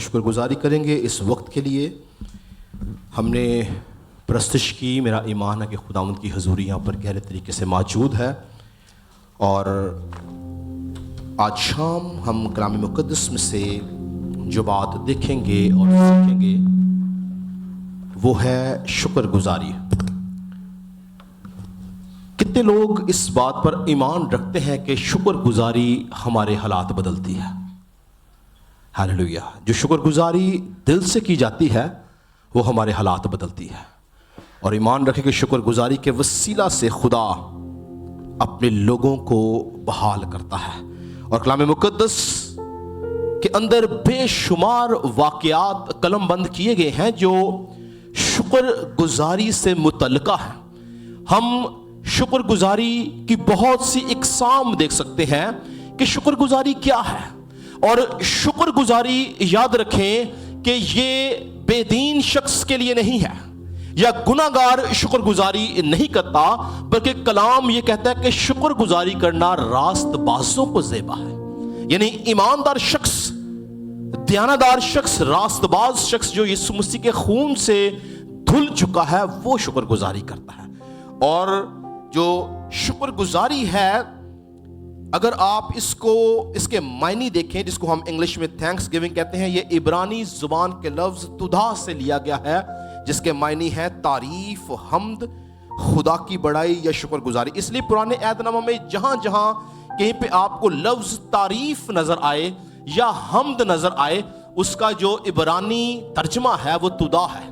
شکر گزاری کریں گے اس وقت کے لیے. ہم نے پرستش کی. میرا ایمان ہے کہ خداوند کی حضوری یہاں پر گہرے طریقے سے موجود ہے, اور آج شام ہم کلام مقدس میں سے جو بات دیکھیں گے اور سیکھیں گے وہ ہے شکر گزاری. کتنے لوگ اس بات پر ایمان رکھتے ہیں کہ شکر گزاری ہمارے حالات بدلتی ہے؟ ہاللویا. جو شکر گزاری دل سے کی جاتی ہے وہ ہمارے حالات بدلتی ہے. اور ایمان رکھیں کہ شکر گزاری کے وسیلہ سے خدا اپنے لوگوں کو بحال کرتا ہے. اور کلام مقدس کے اندر بے شمار واقعات قلم بند کیے گئے ہیں جو شکر گزاری سے متعلقہ ہیں. ہم شکر گزاری کی بہت سی اقسام دیکھ سکتے ہیں کہ شکر گزاری کیا ہے. اور شکر گزاری یاد رکھیں کہ یہ بے دین شخص کے لیے نہیں ہے یا گناہگار شکر گزاری نہیں کرتا, بلکہ کلام یہ کہتا ہے کہ شکر گزاری کرنا راست بازوں کو زیبا ہے. یعنی ایماندار شخص, دیانتدار شخص, راست باز شخص جو یسوع مسیح کے خون سے دھل چکا ہے وہ شکر گزاری کرتا ہے. اور جو شکر گزاری ہے, اگر آپ اس کے معنی دیکھیں جس کو ہم انگلش میں تھینکس گیونگ کہتے ہیں, یہ عبرانی زبان کے لفظ تدا سے لیا گیا ہے جس کے معنی ہے تعریف, حمد, خدا کی بڑائی یا شکر گزاری. اس لیے پرانے عہد نامہ میں جہاں جہاں کہیں پہ آپ کو لفظ تعریف نظر آئے یا حمد نظر آئے, اس کا جو عبرانی ترجمہ ہے وہ تدا ہے.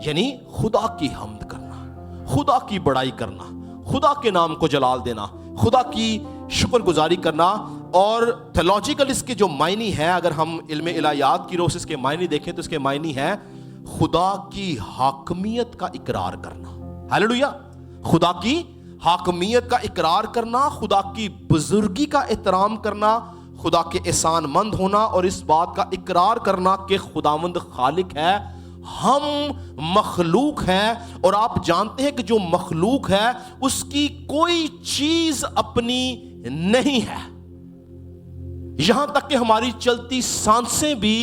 یعنی خدا کی حمد کرنا, خدا کی بڑائی کرنا, خدا کے نام کو جلال دینا, خدا کی شکر گزاری کرنا. اور تھیولوجیکل اس کے جو معنی ہے, اگر ہم علم الہیات کی روح سے اس کے معنی دیکھیں تو اس کے معنی ہے خدا کی حاکمیت کا اقرار کرنا. ہاللویا. خدا کی حاکمیت کا اقرار کرنا, خدا کی بزرگی کا احترام کرنا, خدا کے احسان مند ہونا, اور اس بات کا اقرار کرنا کہ خداوند خالق ہے, ہم مخلوق ہیں. اور آپ جانتے ہیں کہ جو مخلوق ہے اس کی کوئی چیز اپنی نہیں ہے, یہاں تک کہ ہماری چلتی سانسیں بھی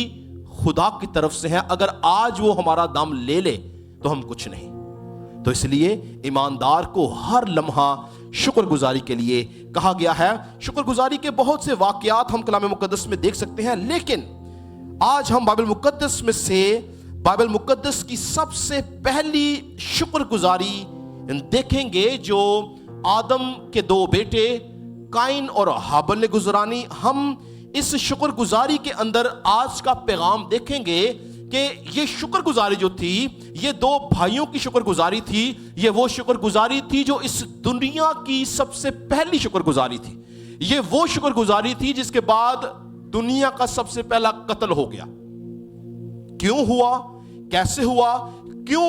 خدا کی طرف سے ہیں. اگر آج وہ ہمارا دم لے لے تو ہم کچھ نہیں. تو اس لیے ایماندار کو ہر لمحہ شکر گزاری کے لیے کہا گیا ہے. شکر گزاری کے بہت سے واقعات ہم کلام مقدس میں دیکھ سکتے ہیں, لیکن آج ہم بائبل مقدس میں سے بائبل مقدس کی سب سے پہلی شکر گزاری دیکھیں گے جو آدم کے دو بیٹے قائن اور ہابل نے گزرانی. ہم اس شکر گزاری کے اندر آج کا پیغام دیکھیں گے کہ یہ شکر گزاری جو تھی یہ دو بھائیوں کی شکر گزاری تھی. یہ وہ شکر گزاری تھی جو اس دنیا کی سب سے پہلی شکر گزاری تھی. یہ وہ شکر گزاری تھی جس کے بعد دنیا کا سب سے پہلا قتل ہو گیا. کیوں ہوا, کیسے ہوا, کیوں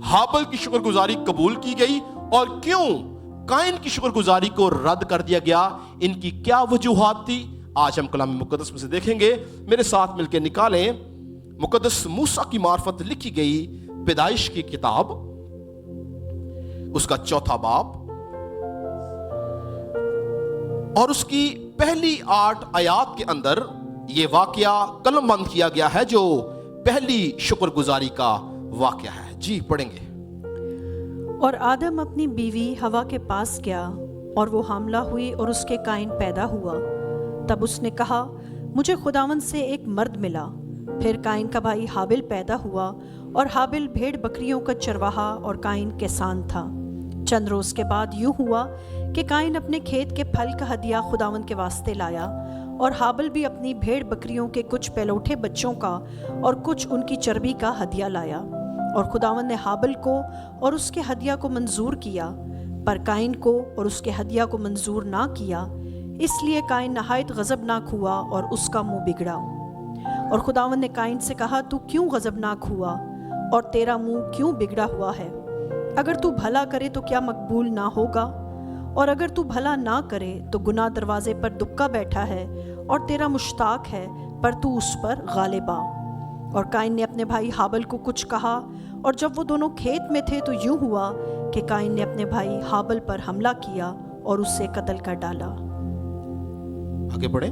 ہابل کی شکر گزاری قبول کی گئی اور کیوں قائن کی شکر گزاری کو رد کر دیا گیا, ان کی کیا وجوہات تھی, آج ہم کلام مقدس میں سے دیکھیں گے. میرے ساتھ مل کے نکالیں مقدس موسیٰ کی معرفت لکھی گئی پیدائش کی کتاب, اس کا 4 باب اور اس کی پہلی 8 آیات کے اندر یہ واقعہ قلم بند کیا گیا ہے جو پہلی شکر گزاری کا واقعہ ہے. جی پڑھیں گے. اور آدم اپنی بیوی ہوا کے پاس گیا اور وہ حاملہ ہوئی اور اس کے قائن پیدا ہوا. تب اس نے کہا مجھے خداوند سے ایک مرد ملا. پھر قائن کا بھائی حابل پیدا ہوا اور حابل بھیڑ بکریوں کا چرواہا اور قائن کسان تھا. چند روز کے بعد یوں ہوا کہ قائن اپنے کھیت کے پھل کا ہدیہ خداوند کے واسطے لایا اور حابل بھی اپنی بھیڑ بکریوں کے کچھ پہلوٹھے بچوں کا اور کچھ ان کی چربی کا ہدیہ لایا. اور خداوند نے حابل کو اور اس کے ہدیہ کو منظور کیا, پر قائن کو اور اس کے ہدیہ کو منظور نہ کیا. اس لیے قائن نہایت غضبناک ہوا اور اس کا منہ بگڑا. اور خداوند نے قائن سے کہا تو کیوں غضبناک ہوا اور تیرا منہ کیوں بگڑا ہوا ہے؟ اگر تو بھلا کرے تو کیا مقبول نہ ہوگا؟ اور اگر تو بھلا نہ کرے تو گناہ دروازے پر دبکا بیٹھا ہے اور تیرا مشتاق ہے, پر تو اس پر غالب آ. اور قائن نے اپنے بھائی حابل کو کچھ کہا, اور جب وہ دونوں کھیت میں تھے تو یوں ہوا کہ قائن نے اپنے بھائی حابل پر حملہ کیا اور اسے قتل کر ڈالا. آگے بڑھیں.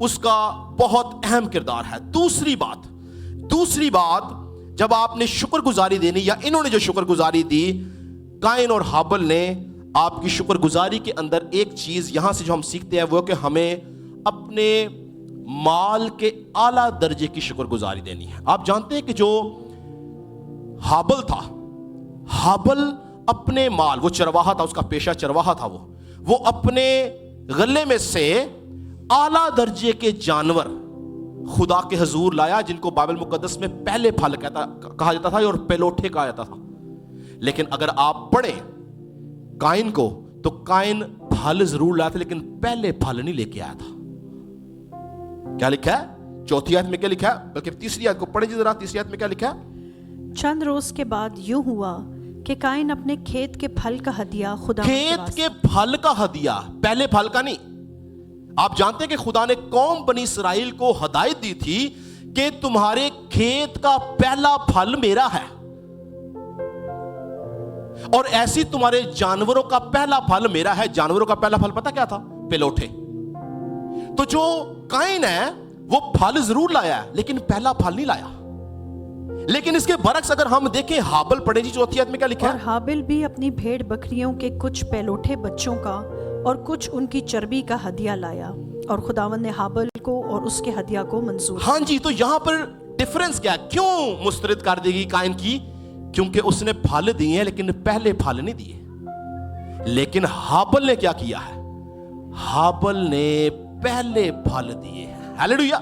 اس کا بہت اہم کردار ہے۔ دوسری بات جب آپ نے شکر گزاری دینی، یا انہوں نے جو شکر گزاری دی، قائن اور ہابل نے، آپ کی شکر گزاری کے اندر ایک چیز یہاں سے جو ہم سیکھتے ہیں وہ کہ ہمیں اپنے مال کے اعلیٰ درجے کی شکر گزاری دینی ہے۔ آپ جانتے ہیں کہ جو ہابل تھا، ہابل اپنے مال، وہ چرواہا تھا، اس کا پیشہ چرواہا تھا، وہ اپنے غلے میں سے اعلیٰ درجے کے جانور خدا کے حضور لایا، جن کو بائبل مقدس میں پہلے پھل کہا جاتا تھا اور پیلوٹھے کہا جاتا تھا۔ لیکن اگر آپ پڑھیں قائن کو تو قائن پھل ضرور لایا تھا لیکن پہلے پھل نہیں لے کے آیا تھا۔ کیا لکھا ہے 4 آیت میں؟ کیا لکھا ہے؟ بلکہ 3 آیت کو پڑھیں جی ذرا۔ 3 آیت میں کیا لکھا ہے؟ چند روز کے بعد یوں ہوا کہ قائن اپنے کھیت کے پھل کا ہدیہ خدا کھیت کے پھل کا ہدیہ، پہلے پھل کا نہیں۔ آپ جانتے ہیں کہ خدا نے قوم بنی اسرائیل کو ہدایت دی تھی کہ تمہارے کھیت کا پہلا پھل میرا ہے، اور ایسی تمہارے جانوروں کا پہلا پھل میرا ہے۔ جانوروں کا پہلا پھل پتہ کیا تھا؟ پیلوٹھے۔ تو جو قائن ہے وہ پھل ضرور لایا ہے لیکن پہلا پھل نہیں لایا۔ لیکن اس کے برعکس اگر ہم دیکھیں ہابل، پڑھیں جی 4 آیت میں کیا لکھا ہے؟ اور ہابل بھی اپنی بھیڑ بکریوں کے کچھ پیلوٹھے بچوں کا اور کچھ ان کی چربی کا ہدیہ لایا، اور خداوند نے ہابل کو اور اس کے ہدیہ کو منظور کیا۔ ہاں جی، تو یہاں پر ڈیفرنس کیا ہے؟ کیوں مسترد کر دے گی قائن کی؟ کیونکہ اس نے پھل دیے ہیں لیکن پہلے پھل نہیں دیے۔ لیکن ہابل نے کیا کیا ہے؟ ہابل نے پہلے پھل دیے ہیں۔ ہیلیلویا،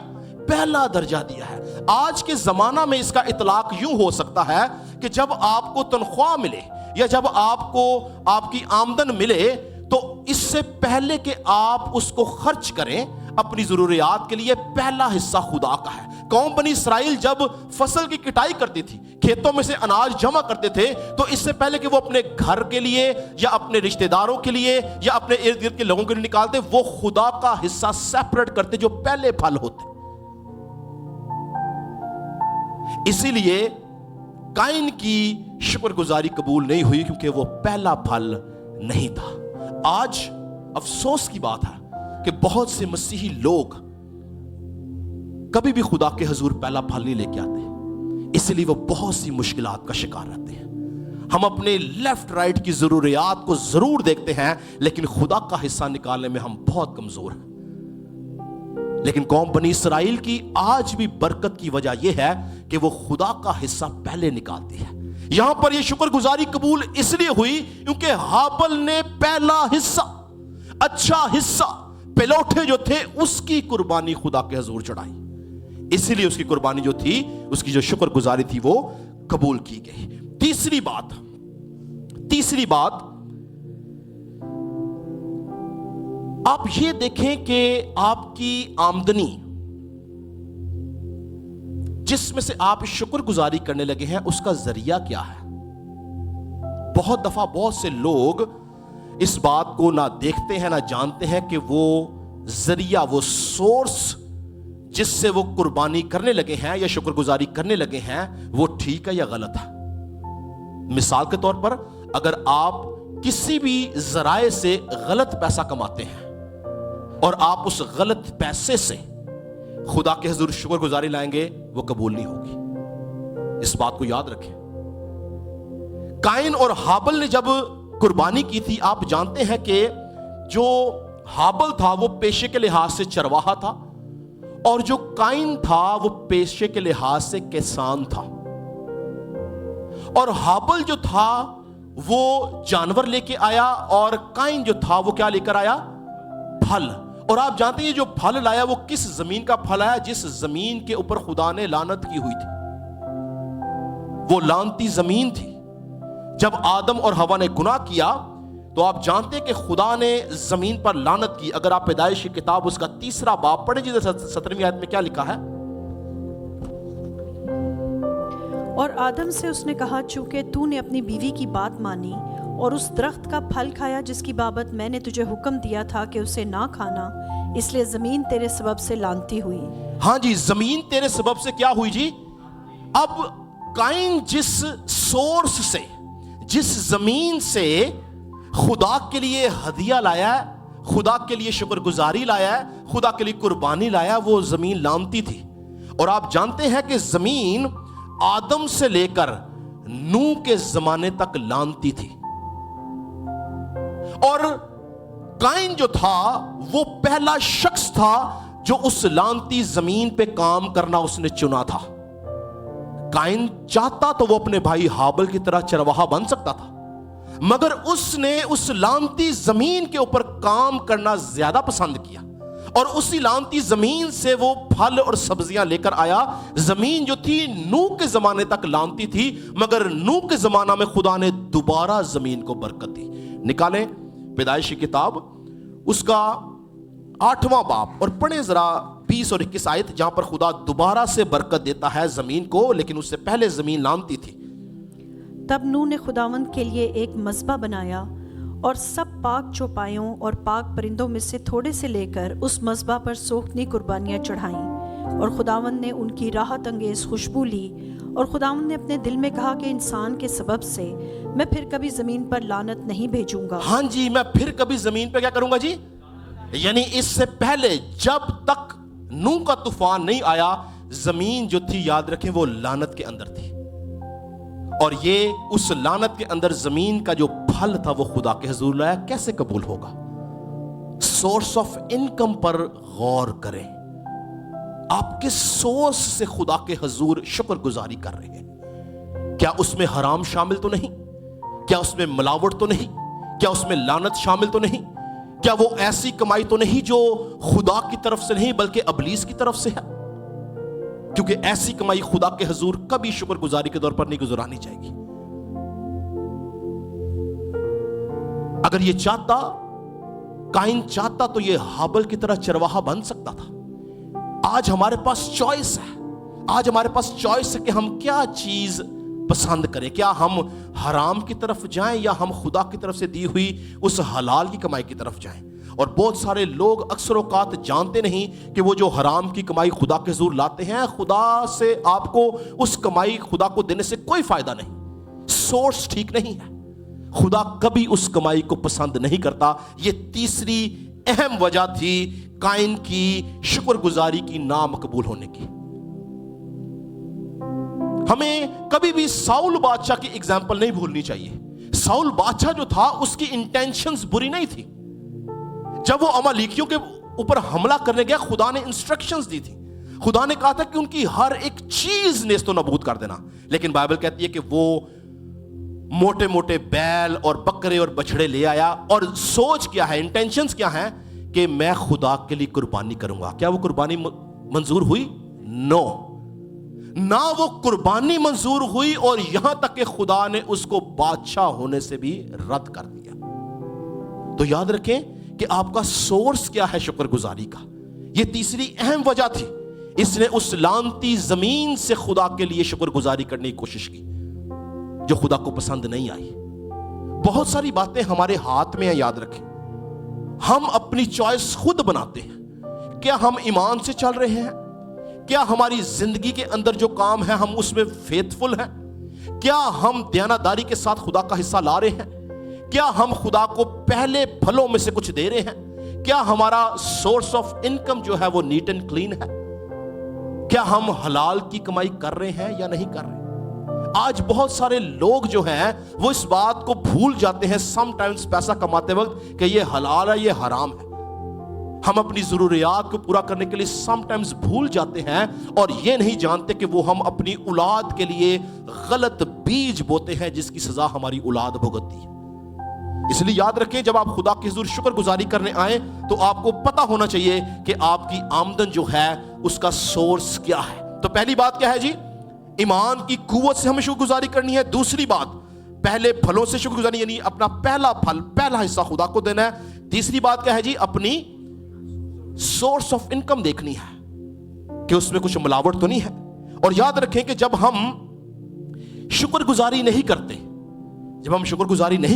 پہلا درجہ دیا ہے۔ آج کے زمانہ میں اس کا اطلاق یوں ہو سکتا ہے کہ جب آپ کو تنخواہ ملے یا جب آپ کو آپ کی آمدن ملے تو اس سے پہلے کہ آپ اس کو خرچ کریں اپنی ضروریات کے لیے، پہلا حصہ خدا کا ہے۔ قوم بنی اسرائیل جب فصل کی کٹائی کرتی تھی، کھیتوں میں سے اناج جمع کرتے تھے، تو اس سے پہلے کہ وہ اپنے گھر کے لیے یا اپنے رشتہ داروں کے لیے یا اپنے ارد گرد کے لوگوں کے لیے نکالتے، وہ خدا کا حصہ سیپریٹ کرتے جو پہلے پھل ہوتے۔ اسی لیے قائن کی شکر گزاری قبول نہیں ہوئی کیونکہ وہ پہلا پھل نہیں تھا۔ آج افسوس کی بات ہے کہ بہت سے مسیحی لوگ کبھی بھی خدا کے حضور پہلا پھل نہیں لے کے آتے، اس لیے وہ بہت سی مشکلات کا شکار رہتے ہیں۔ ہم اپنے لیفٹ رائٹ کی ضروریات کو ضرور دیکھتے ہیں لیکن خدا کا حصہ نکالنے میں ہم بہت کمزور ہیں۔ لیکن قوم بنی اسرائیل کی آج بھی برکت کی وجہ یہ ہے کہ وہ خدا کا حصہ پہلے نکالتی ہے۔ یہاں پر یہ شکر گزاری قبول اس لیے ہوئی کیونکہ ہابل نے پہلا حصہ، اچھا حصہ، پیلوٹھے جو تھے اس کی قربانی خدا کے حضور چڑھائی، اسی لیے اس کی قربانی جو تھی، اس کی جو شکر گزاری تھی وہ قبول کی گئی۔ تیسری بات آپ یہ دیکھیں کہ آپ کی آمدنی جس میں سے آپ شکر گزاری کرنے لگے ہیں اس کا ذریعہ کیا ہے؟ بہت دفعہ بہت سے لوگ اس بات کو نہ دیکھتے ہیں نہ جانتے ہیں کہ وہ ذریعہ، وہ سورس جس سے وہ قربانی کرنے لگے ہیں یا شکر گزاری کرنے لگے ہیں وہ ٹھیک ہے یا غلط ہے۔ مثال کے طور پر اگر آپ کسی بھی ذرائع سے غلط پیسہ کماتے ہیں اور آپ اس غلط پیسے سے خدا کے حضور شکر گزاری لائیں گے، وہ قبول نہیں ہوگی۔ اس بات کو یاد رکھیں۔ قائن اور ہابل نے جب قربانی کی تھی، آپ جانتے ہیں کہ جو ہابل تھا وہ پیشے کے لحاظ سے چرواہا تھا اور جو قائن تھا وہ پیشے کے لحاظ سے کسان تھا۔ اور ہابل جو تھا وہ جانور لے کے آیا اور قائن جو تھا وہ کیا لے کر آیا؟ پھل۔ اور آپ جانتے ہیں جو پھل لایا وہ کس زمین کا پھل آیا؟ جس زمین کے اوپر خدا نے لعنت کی ہوئی تھی، وہ لعنتی زمین تھی۔ جب آدم اور حوا نے گناہ کیا تو آپ جانتے ہیں کہ خدا نے زمین پر لعنت کی۔ اگر آپ پیدائش کی کتاب اس کا 3 باب پڑھیں جی 17ویں آیت میں کیا لکھا ہے؟ اور آدم سے اس نے کہا، چونکہ تو نے اپنی بیوی کی بات مانی اور اس درخت کا پھل کھایا جس کی بابت میں نے تجھے حکم دیا تھا کہ اسے نہ کھانا، اس لیے زمین تیرے سبب سے لعنتی ہوئی۔ ہاں جی، زمین تیرے سبب سے کیا ہوئی جی؟ اب قائن جس سورس سے، جس زمین سے خدا کے لیے ہدیہ لایا ہے خدا کے لیے شکر گزاری لایا ہے, خدا کے لیے قربانی لایا, وہ زمین لانتی تھی. اور آپ جانتے ہیں کہ زمین آدم سے لے کر نوح کے زمانے تک لانتی تھی, اور قائن جو تھا وہ پہلا شخص تھا جو اس لانتی زمین پہ کام کرنا اس نے چنا تھا. قائن چاہتا تو وہ اپنے بھائی ہابل کی طرح چرواہا بن سکتا تھا, مگر اس نے اس لانتی زمین کے اوپر کام کرنا زیادہ پسند کیا, اور اسی لانتی زمین سے وہ پھل اور سبزیاں لے کر آیا. زمین جو تھی نوح کے زمانے تک لانتی تھی, مگر نوح کے زمانہ میں خدا نے دوبارہ زمین کو برکت دی. نکالیں پیدائش کی کتاب اس کا 8واں باب اور پڑھیں ذرا 20 اور 21 آیت, جہاں پر خدا دوبارہ سے برکت دیتا ہے زمین کو, لیکن اس سے پہلے زمین لانتی تھی. تب نوح نے خداوند کے لیے ایک مذبح بنایا اور سب پاک چوپایوں اور پاک پرندوں میں سے تھوڑے سے لے کر اس مذبح پر سوختنی قربانیاں چڑھائیں. اور خداوند نے ان کی راحت انگیز خوشبو لی, اور خداوند نے اپنے دل میں کہا کہ انسان کے سبب سے میں پھر کبھی زمین پر لعنت نہیں بھیجوں گا. ہاں جی, میں پھر کبھی زمین پہ کیا کروں گا جی, یعنی اس سے پہلے جب تک نوح کا طوفان نہیں آیا زمین جو تھی, یاد رکھیں, وہ لعنت کے اندر تھی. اور یہ اس لعنت کے اندر زمین کا جو پھل تھا وہ خدا کے حضور لایا. کیسے قبول ہوگا؟ سورس آف انکم پر غور کریں. آپ کس سورس سے خدا کے حضور شکر گزاری کر رہے ہیں؟ کیا اس میں حرام شامل تو نہیں؟ کیا اس میں ملاوٹ تو نہیں؟ کیا اس میں لعنت شامل تو نہیں؟ کیا وہ ایسی کمائی تو نہیں جو خدا کی طرف سے نہیں بلکہ ابلیس کی طرف سے ہے؟ کیونکہ ایسی کمائی خدا کے حضور کبھی شکر گزاری کے طور پر نہیں گزرانی چاہیے گی. اگر یہ چاہتا, قائن چاہتا, تو یہ ہابل کی طرح چرواہا بن سکتا تھا. آج ہمارے پاس چوائس ہے, آج ہمارے پاس چوائس ہے کہ ہم کیا چیز پسند کریں. کیا ہم حرام کی طرف جائیں یا ہم خدا کی طرف سے دی ہوئی اس حلال کی کمائی کی طرف جائیں. اور بہت سارے لوگ اکثر اوقات جانتے نہیں کہ وہ جو حرام کی کمائی خدا کے حضور لاتے ہیں, خدا سے آپ کو اس کمائی خدا کو دینے سے کوئی فائدہ نہیں, سورس ٹھیک نہیں ہے. خدا کبھی اس کمائی کو پسند نہیں کرتا. یہ تیسری اہم وجہ تھی قائن کی شکر گزاری کی نامقبول ہونے کی. ہمیں کبھی بھی ساؤل بادشاہ کی اگزامپل نہیں بھولنی چاہیے. ساؤل بادشاہ جو تھا اس کی انٹینشنز بری نہیں تھی. جب وہ امالیکیوں کے اوپر حملہ کرنے گیا, خدا نے انسٹرکشنز دی تھی. خدا نے کہا تھا کہ ان کی ہر ایک چیز نیست و نابود کر دینا. لیکن بائبل کہتی ہے کہ وہ موٹے موٹے بیل اور بکرے اور بچڑے لے آیا, اور سوچ کیا ہے, انٹینشنز کیا ہیں, کہ میں خدا کے لیے قربانی کروں گا. کیا وہ قربانی منظور ہوئی؟ نو, نہ وہ قربانی منظور ہوئی, اور یہاں تک کہ خدا نے اس کو بادشاہ ہونے سے بھی رد کر دیا. تو یاد رکھیں کہ آپ کا سورس کیا ہے شکر گزاری کا. یہ تیسری اہم وجہ تھی. اس نے اس لانتی زمین سے خدا کے لیے شکر گزاری کرنے کی کوشش کی جو خدا کو پسند نہیں آئی. بہت ساری باتیں ہمارے ہاتھ میں ہیں, یاد رکھیں. ہم اپنی چوائس خود بناتے ہیں. کیا ہم ایمان سے چل رہے ہیں؟ کیا ہماری زندگی کے اندر جو کام ہے ہم اس میں فیتھفل ہیں؟ کیا ہم دیانتداری کے ساتھ خدا کا حصہ لا رہے ہیں؟ کیا ہم خدا کو پہلے پھلوں میں سے کچھ دے رہے ہیں؟ کیا ہمارا سورس آف انکم جو ہے وہ نیٹ اینڈ کلین ہے؟ کیا ہم حلال کی کمائی کر رہے ہیں یا نہیں کر رہے؟ آج بہت سارے لوگ جو ہیں وہ اس بات کو بھول جاتے ہیں سم ٹائمز پیسہ کماتے وقت کہ یہ حلال ہے, یہ حرام ہے. ہم اپنی ضروریات کو پورا کرنے کے لیے سم ٹائمز بھول جاتے ہیں, اور یہ نہیں جانتے کہ وہ ہم اپنی اولاد کے لیے غلط بیج بوتے ہیں جس کی سزا ہماری اولاد بھگتتی ہے. اس لیے یاد رکھیں, جب آپ خدا کے حضور شکر گزاری کرنے آئیں تو آپ کو پتہ ہونا چاہیے کہ آپ کی آمدن جو ہے اس کا سورس کیا ہے. تو پہلی بات کیا ہے جی؟ ایمان کی قوت سے ہمیں شکر گزاری کرنی ہے. دوسری بات, پہلے پھلوں سے شکر گزاری, یعنی اپنا پہلا پھل, پہلا حصہ خدا کو دینا ہے. تیسری بات کیا ہے جی؟ اپنی سورس آف انکم دیکھنی ہے کہ اس میں کچھ ملاوٹ تو نہیں ہے. اور یاد رکھیں کہ جب ہم شکر گزاری نہیں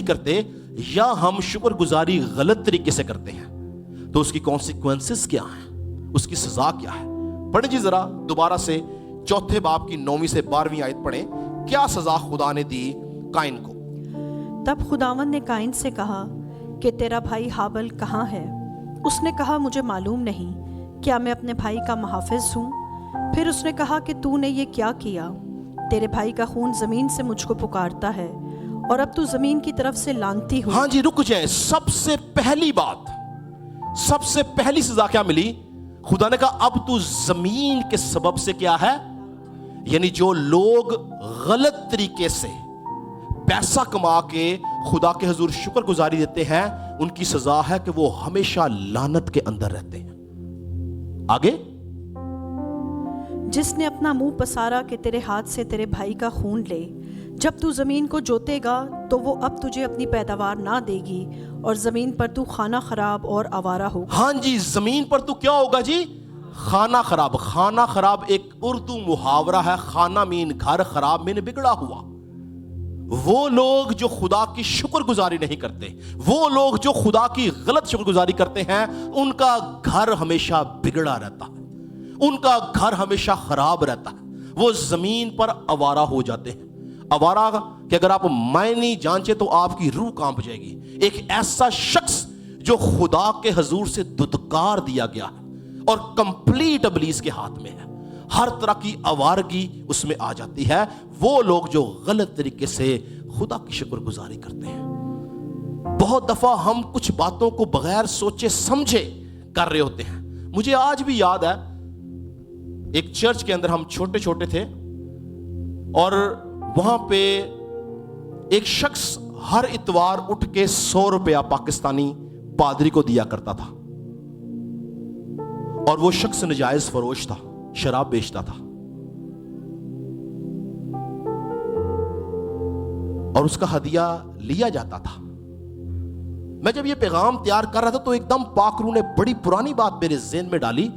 کرتے یا ہم شکر گزاری غلط طریقے سے کرتے ہیں تو اس کی کانسیکوینسز کیا ہیں, اس کی سزا کیا ہے. پڑھیں جی ذرا دوبارہ سے 4 باب کی 9 سے 12 آیت پڑھیں. کیا سزا خدا نے دی قائن کو؟ تب خداوند نے قائن سے کہا کہ تیرا بھائی ہابل کہاں ہے؟ اس نے کہا مجھے معلوم نہیں، کیا میں اپنے بھائی کا محافظ ہوں؟ پھر اس نے کہا کہ تو نے یہ کیا کیا؟ تیرے بھائی کا خون زمین سے مجھ کو پکارتا ہے، اور اب تو زمین کی طرف سے لانتی ہو۔ ہاں جی، رک جائیں. سب سے پہلی بات، سب سے پہلی سزا کیا ملی؟ خدا نے کہا اب تو زمین کے سبب سے کیا ہے؟ یعنی جو لوگ غلط طریقے سے پیسہ کما کے خدا کے حضور شکر گزاری دیتے ہیں، ان کی سزا ہے کہ وہ ہمیشہ لعنت کے اندر رہتے ہیں. آگے، جس نے اپنا منہ پسارا کہ تیرے ہاتھ سے تیرے بھائی کا خون لے، جب تو زمین کو جوتے گا تو وہ اب تجھے اپنی پیداوار نہ دے گی، اور زمین پر تو خانہ خراب اور آوارہ ہوگا۔ ہاں جی، زمین پر تو کیا ہوگا جی؟ خانہ خراب. خانہ خراب ایک اردو محاورہ ہے. خانہ مین گھر، خراب مین بگڑا ہوا. وہ لوگ جو خدا کی شکر گزاری نہیں کرتے، وہ لوگ جو خدا کی غلط شکر گزاری کرتے ہیں، ان کا گھر ہمیشہ بگڑا رہتا ہے، ان کا گھر ہمیشہ خراب رہتا ہے. وہ زمین پر آوارہ ہو جاتے ہیں. آوارہ کہ اگر آپ معنی جانچے تو آپ کی روح کانپ جائے گی. ایک ایسا شخص جو خدا کے حضور سے دھتکار دیا گیا ہے اور کمپلیٹ ابلیس کے ہاتھ میں ہے، ہر طرح کی آوارگی اس میں آ جاتی ہے. وہ لوگ جو غلط طریقے سے خدا کی شکر گزاری کرتے ہیں. بہت دفعہ ہم کچھ باتوں کو بغیر سوچے سمجھے کر رہے ہوتے ہیں. مجھے آج بھی یاد ہے، ایک چرچ کے اندر ہم چھوٹے چھوٹے تھے، اور وہاں پہ ایک شخص ہر اتوار اٹھ کے 100 روپیہ پاکستانی پادری کو دیا کرتا تھا، اور وہ شخص نجائز فروش تھا، شراب بیچتا تھا، اور اس کا ہدیہ لیا جاتا تھا. میں جب یہ پیغام تیار کر رہا تھا تو ایک دم پاک روح نے بڑی پرانی بات میرے ذہن میں ڈالی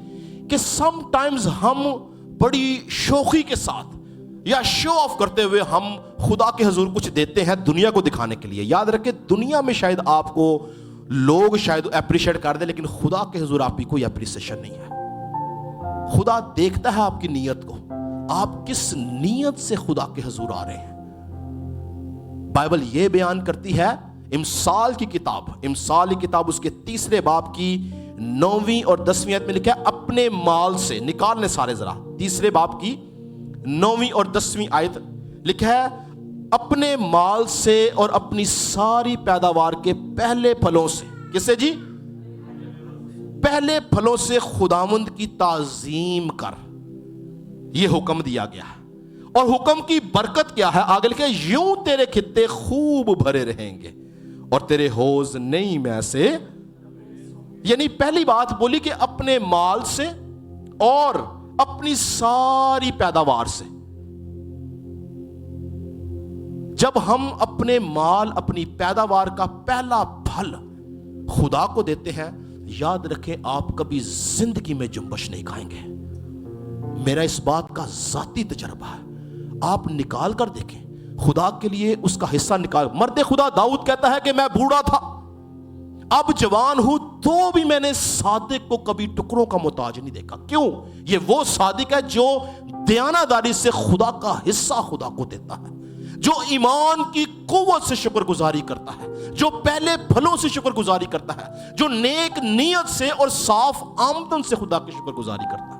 کہ سم ٹائمز ہم بڑی شوخی کے ساتھ یا شو آف کرتے ہوئے ہم خدا کے حضور کچھ دیتے ہیں دنیا کو دکھانے کے لیے. یاد رکھیں، دنیا میں شاید آپ کو لوگ شاید اپریشیٹ کر دیں، لیکن خدا کے حضور آپ کی کوئی اپریسیشن نہیں ہے. خدا دیکھتا ہے آپ کی نیت کو، آپ کس نیت سے خدا کے حضور آ رہے ہیں. بائبل یہ بیان کرتی ہے، امثال کی کتاب اس کے 3 باب کی 9ویں اور 10ویں آیت میں لکھا ہے، اپنے مال سے نکالنے سارے ذرا 3 باب کی 9ویں اور 10ویں آیت لکھا ہے، اپنے مال سے اور اپنی ساری پیداوار کے پہلے پھلوں سے. کس سے جی؟ پہلے پھلوں سے خداوند کی تعظیم کر. یہ حکم دیا گیا ہے، اور حکم کی برکت کیا ہے؟ آگے لکھا ہے، یوں تیرے خطے خوب بھرے رہیں گے اور تیرے حوض نئی میں سے. یعنی پہلی بات بولی کہ اپنے مال سے اور اپنی ساری پیداوار سے. جب ہم اپنے مال، اپنی پیداوار کا پہلا پھل خدا کو دیتے ہیں، یاد رکھیں آپ کبھی زندگی میں جنبش نہیں کھائیں گے. میرا اس بات کا ذاتی تجربہ ہے. آپ نکال کر دیکھیں، خدا کے لیے اس کا حصہ نکال. مرد خدا داؤد کہتا ہے کہ میں بوڑھا تھا، اب جوان ہوں، تو بھی میں نے صادق کو کبھی ٹکڑوں کا محتاج نہیں دیکھا. کیوں؟ یہ وہ صادق ہے جو دیانتداری سے خدا کا حصہ خدا کو دیتا ہے، جو ایمان کی قوت سے شکر گزاری کرتا ہے، جو پہلے پھلوں سے شکر گزاری کرتا ہے، جو نیک نیت سے اور صاف آمدن سے خدا کی شکر گزاری کرتا ہے.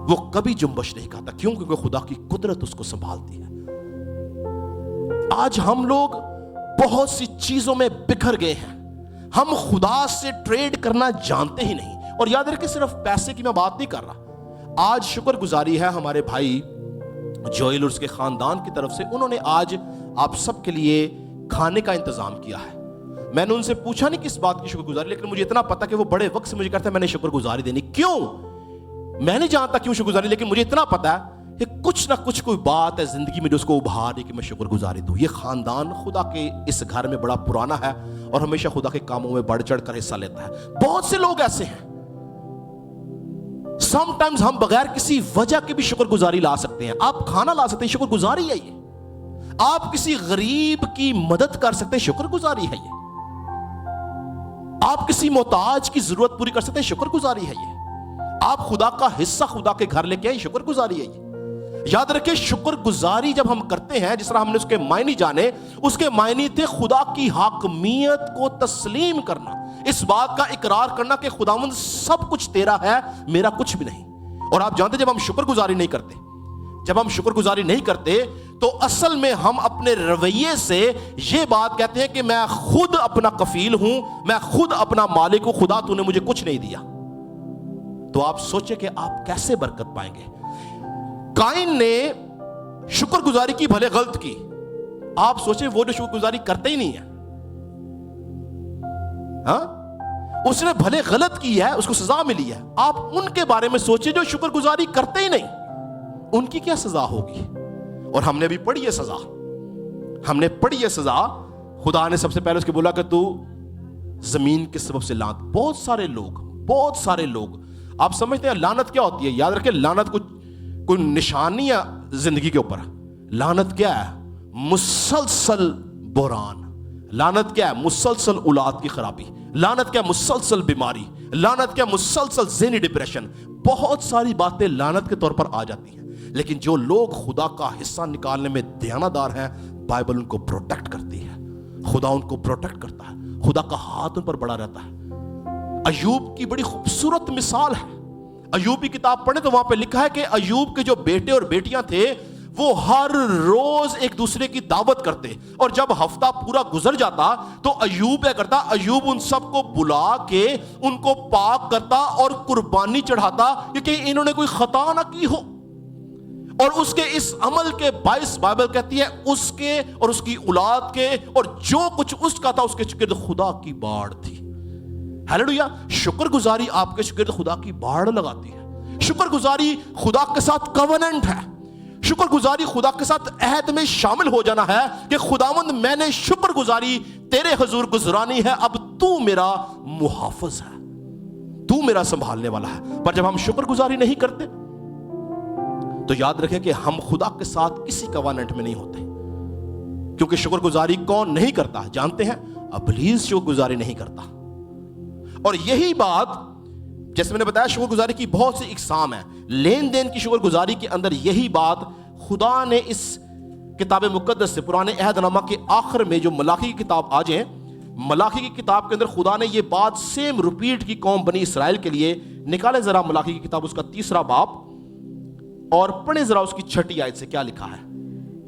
وہ کبھی جنبش نہیں کھاتا. کیوں؟ کیونکہ خدا کی قدرت اس کو سنبھالتی ہے. آج ہم لوگ بہت سی چیزوں میں بکھر گئے ہیں. ہم خدا سے ٹریڈ کرنا جانتے ہی نہیں. اور یاد رکھیں، صرف پیسے کی میں بات نہیں کر رہا. آج شکر گزاری ہے ہمارے بھائی جوئل اور اس کے خاندان کی طرف سے. انہوں نے آج آپ سب کے لیے کھانے کا انتظام کیا ہے. میں نے ان سے پوچھا نہیں کس بات کی شکر گزاری، لیکن مجھے اتنا پتا کہ وہ بڑے وقت سے مجھے کہتے ہیں میں نے شکر گزاری دینی. کیوں؟ میں نہیں جانتا کیوں شکر گزاری، لیکن مجھے اتنا پتا ہے کہ کچھ نہ کچھ کوئی بات ہے زندگی میں جو اس کو ابھار رہی کہ میں شکر گزاری دوں. یہ خاندان خدا کے اس گھر میں بڑا پرانا ہے اور ہمیشہ خدا کے کاموں میں بڑھ چڑھ کر حصہ لیتا ہے. بہت سے لوگ ایسے ہیں، سم ٹائمز ہم بغیر کسی وجہ کے بھی شکر گزاری لا سکتے ہیں. آپ کھانا لا سکتے ہیں، شکر گزاری ہے یہ. آپ کسی غریب کی مدد کر سکتے ہیں، شکر گزاری ہے یہ. آپ کسی محتاج کی ضرورت پوری کر سکتے ہیں، شکر گزاری ہے یہ. آپ خدا کا حصہ خدا کے گھر لے کے آئے، شکر گزاری ہے یہ. یاد رکھیں، شکر گزاری جب ہم کرتے ہیں، جس طرح ہم نے اس کے معنی جانے، اس کے معنی تھے خدا کی حاکمیت کو تسلیم کرنا، اس بات کا اقرار کرنا کہ خداوند سب کچھ تیرا ہے، میرا کچھ بھی نہیں۔ اور آپ جانتے جب ہم شکر گزاری نہیں کرتے، جب ہم شکر گزاری نہیں کرتے تو اصل میں ہم اپنے رویے سے یہ بات کہتے ہیں کہ میں خود اپنا کفیل ہوں، میں خود اپنا مالک ہوں، خدا تو نے مجھے کچھ نہیں دیا۔ تو آپ سوچیں کہ آپ کیسے برکت پائیں گے۔ قائن نے شکر گزاری کی، بھلے غلط کی، آپ سوچیں وہ جو شکر گزاری کرتے ہی نہیں ہے، ہاں اس نے بھلے غلط کی ہے، اس کو سزا ملی ہے، آپ ان کے بارے میں سوچیں جو شکر گزاری کرتے ہی نہیں، ان کی کیا سزا ہوگی۔ اور ہم نے بھی پڑھی ہے سزا، ہم نے پڑھی ہے سزا۔ خدا نے سب سے پہلے اس کے بولا کہ تو زمین کے سبب سے لعنت۔ بہت سارے لوگ آپ سمجھتے ہیں لعنت کیا ہوتی ہے؟ یاد رکھیں لعنت کوئی نشانی ہے زندگی کے اوپر۔ لعنت کیا ہے؟ مسلسل بحران۔ لعنت کیا ہے؟ مسلسل اولاد کی خرابی۔ لعنت کیا ہے؟ مسلسل بیماری۔ لعنت کیا ہے؟ مسلسل ذہنی ڈپریشن۔ بہت ساری باتیں لعنت کے طور پر آ جاتی ہیں، لیکن جو لوگ خدا کا حصہ نکالنے میں دیانتدار ہیں، بائبل ان کو پروٹیکٹ کرتی ہے، خدا ان کو پروٹیکٹ کرتا ہے، خدا کا ہاتھ ان پر بڑا رہتا ہے۔ ایوب کی بڑی خوبصورت مثال ہے۔ ایوب کی کتاب پڑھیں تو وہاں پہ لکھا ہے کہ ایوب کے جو بیٹے اور بیٹیاں تھے وہ ہر روز ایک دوسرے کی دعوت کرتے، اور جب ہفتہ پورا گزر جاتا تو ایوب کیا کرتا؟ ایوب ان سب کو بلا کے ان کو پاک کرتا اور قربانی چڑھاتا، کیونکہ انہوں نے کوئی خطا نہ کی ہو۔ اور اس کے اس عمل کے باعث بائبل کہتی ہے اس کے اور اس کی اولاد کے اور جو کچھ اس کا تھا اس کے گرد خدا کی باڑ تھی۔ ہیلیلویا! شکر گزاری آپ کے گرد خدا کی باڑ لگاتی ہے۔ شکر گزاری خدا کے ساتھ کووننٹ ہے۔ شکر گزاری خدا کے ساتھ عہد میں شامل ہو جانا ہے کہ خداوند میں نے شکر گزاری تیرے حضور گزرانی ہے، اب تو میرا محافظ ہے، تو میرا سنبھالنے والا ہے۔ پر جب ہم شکر گزاری نہیں کرتے تو یاد رکھیں کہ ہم خدا کے ساتھ کسی کووننٹ میں نہیں ہوتے، کیونکہ شکر گزاری کون نہیں کرتا جانتے ہیں؟ ابلیس شکر گزاری نہیں کرتا۔ اور یہی بات جیسے میں نے بتایا شکر گزاری کی بہت سی اقسام ہیں، لین دین کی شکر گزاری کے اندر یہی بات خدا نے اس کتاب مقدس سے پرانے عہد نامہ کے آخر میں جو ملاکی کی کتاب آ جائیں، ملاکی کی کتاب کے اندر خدا نے یہ بات سیم ریپیٹ کی قوم بنی اسرائیل کے لیے۔ نکالیں ذرا ملاکی کی کتاب اس کا 3 باب اور پڑھیں ذرا اس کی 6 آیت سے کیا لکھا ہے۔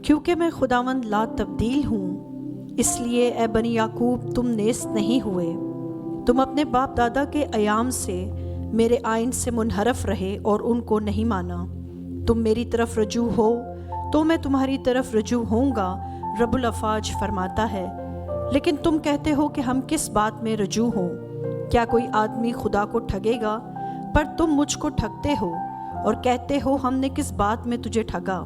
کیونکہ میں خداوند لا تبدیل ہوں، اس لیے اے بنی یعقوب تم نیست نہیں ہوئے، تم اپنے باپ دادا کے ایام سے میرے آئین سے منحرف رہے اور ان کو نہیں مانا۔ تم میری طرف رجوع ہو تو میں تمہاری طرف رجوع ہوں گا، رب الافواج فرماتا ہے۔ لیکن تم کہتے ہو کہ ہم کس بات میں رجوع ہوں؟ کیا کوئی آدمی خدا کو ٹھگے گا؟ پر تم مجھ کو ٹھگتے ہو اور کہتے ہو ہم نے کس بات میں تجھے ٹھگا؟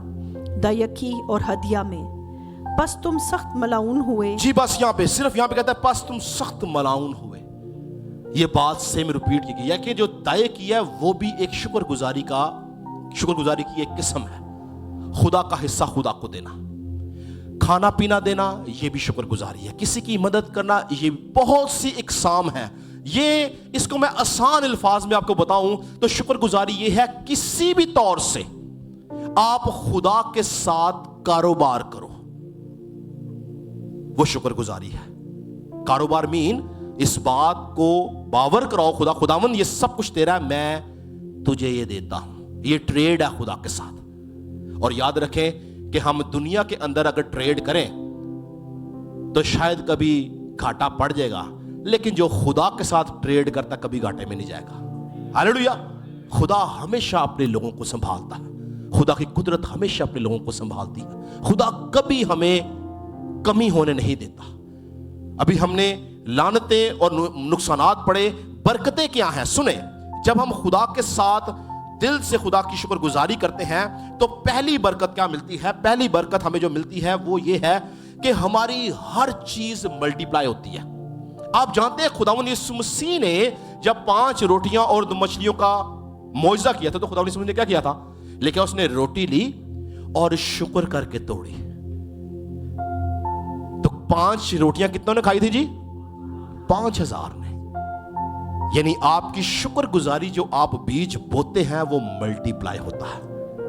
دیکی اور ہدیہ میں۔ پس تم سخت ملعون ہوئے۔ جی بس یہاں پہ صرف یہاں پہ کہتا ہے پس تم سخت ملعون ہوئے۔ یہ بات سیم ریپیٹ کی گئی ہے کہ جو طے کیا ہے وہ بھی ایک شکر گزاری کی ایک قسم ہے۔ خدا کا حصہ خدا کو دینا، کھانا پینا دینا، یہ بھی شکر گزاری ہے۔ کسی کی مدد کرنا، یہ بہت سی اقسام ہیں۔ یہ اس کو میں آسان الفاظ میں آپ کو بتاؤں تو شکر گزاری یہ ہے کسی بھی طور سے آپ خدا کے ساتھ کاروبار کرو، وہ شکر گزاری ہے۔ کاروبار مین اس بات کو باور کراؤ خداوند یہ سب کچھ تیرا ہے، میں تجھے یہ دیتا ہوں، یہ ٹریڈ ہے خدا کے ساتھ۔ اور یاد رکھیں کہ ہم دنیا کے اندر اگر ٹریڈ کریں تو شاید کبھی گھاٹا پڑ جائے گا، لیکن جو خدا کے ساتھ ٹریڈ کرتا کبھی گھاٹے میں نہیں جائے گا۔ ہاللیلویا! خدا ہمیشہ اپنے لوگوں کو سنبھالتا ہے، خدا کی قدرت ہمیشہ اپنے لوگوں کو سنبھالتی ہے، خدا کبھی ہمیں کمی ہونے نہیں دیتا۔ ابھی ہم نے لعنتیں اور نقصانات پڑے، برکتیں کیا ہیں سنیں۔ جب ہم خدا کے ساتھ دل سے خدا کی شکر گزاری کرتے ہیں تو پہلی برکت کیا ملتی ہے؟ پہلی برکت ہمیں جو ملتی ہے وہ یہ ہے کہ ہماری ہر چیز ملٹی پلائی ہوتی ہے۔ آپ جانتے ہیں خداوند یسوع مسیح نے جب 5 روٹیاں اور 2 مچھلیوں کا معجزہ کیا تھا تو خداوند یسوع مسیح نے کیا کیا تھا؟ لیکن اس نے روٹی لی اور شکر کر کے توڑی۔ تو 5 روٹیاں کتنوں نے کھائی تھی جی؟ 5000 نے۔ یعنی آپ کی شکر گزاری جو آپ بیج بوتے ہیں وہ ملٹی پلائی ہوتا ہے۔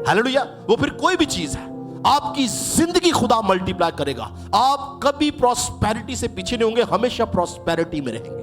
ہاللیلویا! وہ پھر کوئی بھی چیز ہے، آپ کی زندگی خدا ملٹی پلائی کرے گا۔ آپ کبھی پراسپیرٹی سے پیچھے نہیں ہوں گے، ہمیشہ پراسپیرٹی میں رہیں گے۔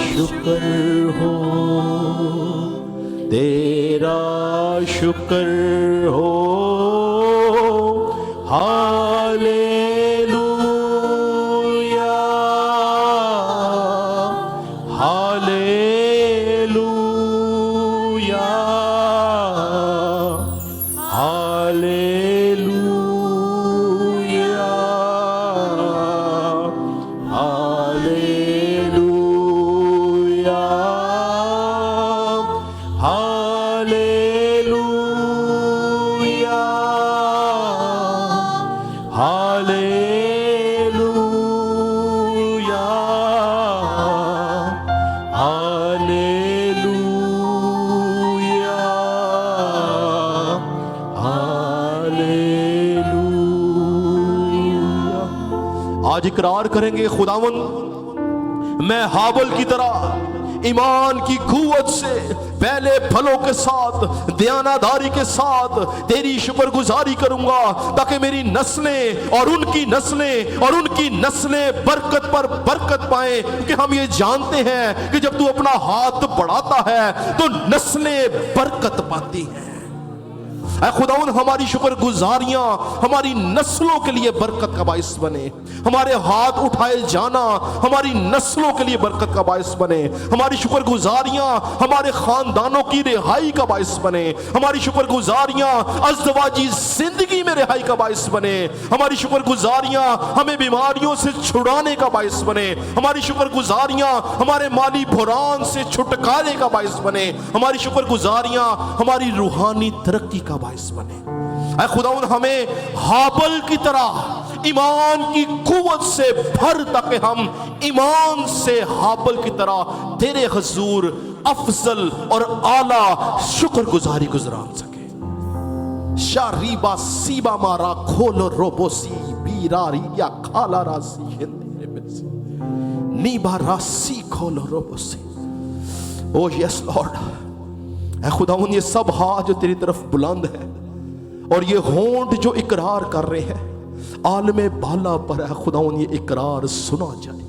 شکر ہو، تیرا شکر ہو، hallelujah, hallelujah, hallelujah, hallelujah, hallelujah, hallelujah, hallelujah, hallelujah. آج اقرار کریں گے خداوند میں ہابل کی طرح ایمان کی قوت سے پہلے پھلوں کے ساتھ دیانتداری کے ساتھ تیری شکر گزاری کروں گا، تاکہ میری نسلیں اور ان کی نسلیں اور ان کی نسلیں برکت پر برکت پائیں، کہ ہم یہ جانتے ہیں کہ جب تو اپنا ہاتھ بڑھاتا ہے تو نسلیں برکت پاتی ہیں۔ اے خداوند ہماری شکر گزاریاں ہماری نسلوں کے لیے برکت کا باعث بنے، ہمارے ہاتھ اٹھائے جانا ہماری نسلوں کے لیے برکت کا باعث بنے، ہماری شکر گزاریاں ہمارے خاندانوں کی رہائی کا باعث بنے، ہماری شکر گزاریاں ازدواجی زندگی میں رہائی کا باعث بنے، ہماری شکر گزاریاں ہمیں بیماریوں سے چھڑانے کا باعث بنے، ہماری شکر گزاریاں ہمارے مالی بحران سے چھٹکارے کا باعث بنے، ہماری شکر گزاریاں ہماری روحانی ترقی کا باعث بنے۔ اے خداوند ہمیں ہابل کی طرح ایمان کی قوت سے بھر، تاکہ ہم ایمان سے ہابل کی طرح تیرے حضور افضل اور اعلیٰ شکر گزاری گزران سکے۔ شاریبا سیبا مارا کھولو روبوسی بیراری یا کھالا راسی ہندے بسی نیبا راسی کھولو روبوسی۔ او یس لارڈ، اے خداوند یہ سب ہاتھ جو تیری طرف بلند ہے اور یہ ہونٹ جو اقرار کر رہے ہیں، عالم بالا پر اے خداوند یہ اقرار سنا جائے،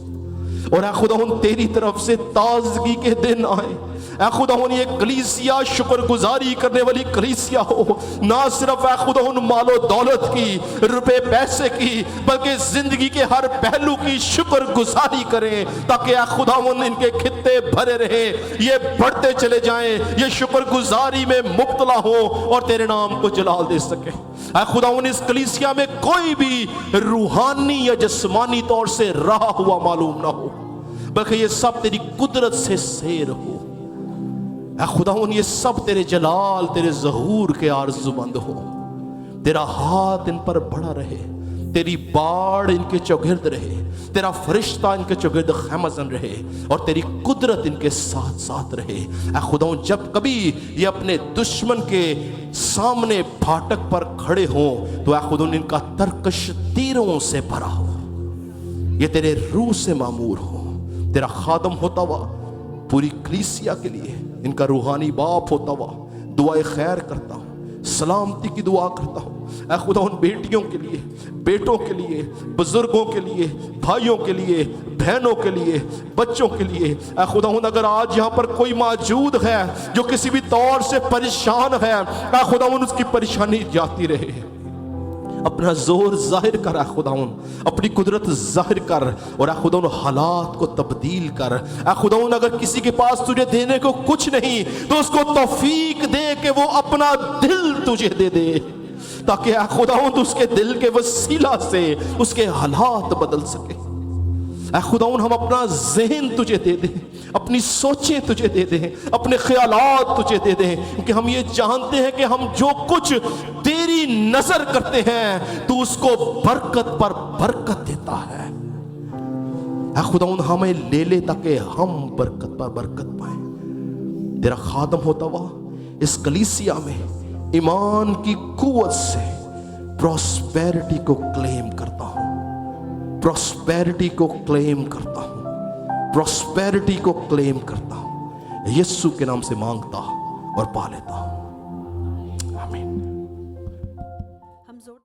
اور اے خداوند تیری طرف سے تازگی کے دن آئے۔ اے خداوند یہ کلیسیا شکر گزاری کرنے والی کلیسیا ہو، نہ صرف اے خداوند مال و دولت کی، روپے پیسے کی، بلکہ زندگی کے ہر پہلو کی شکر گزاری کریں، تاکہ اے خداوند ان کے خطے بھرے رہیں، یہ بڑھتے چلے جائیں، یہ شکر گزاری میں مبتلا ہوں اور تیرے نام کو جلال دے سکیں۔ اے خداوند اس کلیسیا میں کوئی بھی روحانی یا جسمانی طور سے رہا ہوا معلوم نہ ہو، بلکہ یہ سب تیری قدرت سے سیر ہو۔ اے خداوند یہ سب تیرے جلال، تیرے ظہور کے آرزومند ہو، تیرا ہاتھ ان پر بڑا رہے، تیری باڑ ان کے چوگرد رہے، تیرا فرشتہ ان کے چوگرد خیمزن رہے، اور تیری قدرت ان کے ساتھ ساتھ رہے۔ اے خداوند جب کبھی یہ اپنے دشمن کے سامنے پھاٹک پر کھڑے ہوں تو اے خداوند ان کا ترکش تیروں سے بھرا ہو، یہ تیرے روح سے معمور ہو۔ تیرا خادم ہوتا ہوا پوری کلیسیا کے لیے ان کا روحانی باپ ہوتا ہوا دعائے خیر کرتا ہوں، سلامتی کی دعا کرتا ہوں۔ اے خدا ان بیٹیوں کے لیے، بیٹوں کے لیے، بزرگوں کے لیے، بھائیوں کے لیے، بہنوں کے لیے، بچوں کے لیے، اے خدا اگر آج یہاں پر کوئی موجود ہے جو کسی بھی طور سے پریشان ہے، اے خدا اس کی پریشانی جاتی رہے، اپنا زور ظاہر کر اے خداون، اپنی قدرت ظاہر کر، اور اے خداون حالات کو تبدیل کر۔ اے خداون اگر کسی کے پاس تجھے دینے کو کچھ نہیں تو اس کو توفیق دے کہ وہ اپنا دل تجھے دے دے، تاکہ اے خداون اس کے دل کے وسیلہ سے اس کے حالات بدل سکے۔ اے خداون ہم اپنا ذہن تجھے دے دیں، اپنی سوچیں تجھے دے دیں، اپنے خیالات تجھے دے دیں، کیونکہ ہم یہ جانتے ہیں کہ ہم جو کچھ تیری نظر کرتے ہیں تو اس کو برکت پر برکت دیتا ہے۔ اے خداون ہمیں لے لے تاکہ ہم برکت پر برکت پائیں۔ تیرا خادم ہوتا ہوا اس کلیسیا میں ایمان کی قوت سے پراسپیرٹی کو کلیم کرتا ہوں، پراسپیرٹی کو کلیم کرتا ہوں، پراسپیرٹی کو کلیم کرتا ہوں، یسوع کے نام سے مانگتا اور پا لیتا ہوں۔